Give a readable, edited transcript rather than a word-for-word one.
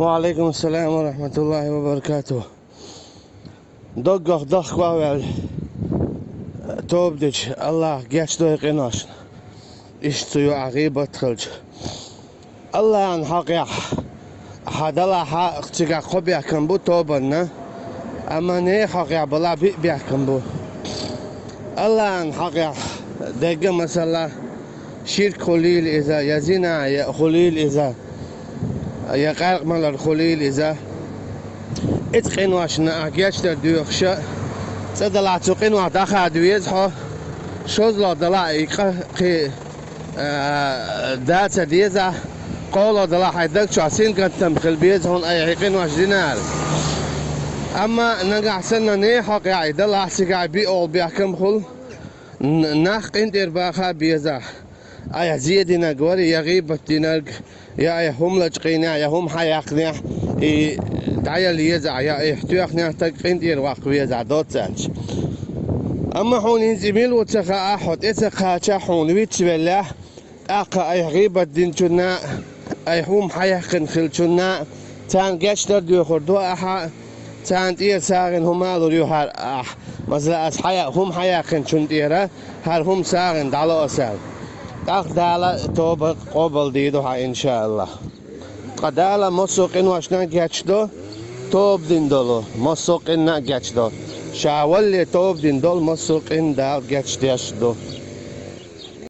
وعليكم السلام ورحمة الله وبركاته. دقق ضخ واول توبدج الله geç doyqinaş. İştuyu عقيبة تخلج الله عن حقيق حدلا حق تجا قبيا كان بو توبنا أما نه حقيق بلا بيا كان بو الله عن حقيق دقة مثلا شرك خليل إذا يزنا يا خليل إذا يا قارق مال الخليل إذا اتقن واشنا أجيش تدوخش تدلع تقن وتأخذ دويزها شوز لا دلع يقى دات ديزا قول دلع حيدك شاسين كنت تمخل بيز هون أي يقن واش دينار أما نجح سنة نيحق يعني دلع سجع بيقول بيحكم خل نخ انت إرباخا بيزا أي زيدنا قوري يغيب الدينار يا هم لجقينا يا هم حياقنا تعال يزع يا احتياقنا تقين يرواق بيزع دوت سانش أما حون ينزميل وتخا أحد إتخا تحون ويتبله أقا أي غيب الدين جنا أي هم حياقن خل جنا تان جشتر ديو خردو أحا تان تير ساغن هما لوريو هار مثلا أس حيا هم حياقن جنديرة هر هم ساغن دالو أسال دالا توبة قبل ديدوها إن شاء الله قدالا مسوقين واشنا جاتشدو توب دين دولو مسوقين نا جاتشدو شاول توب دين دول مسوقين دال جاتشدو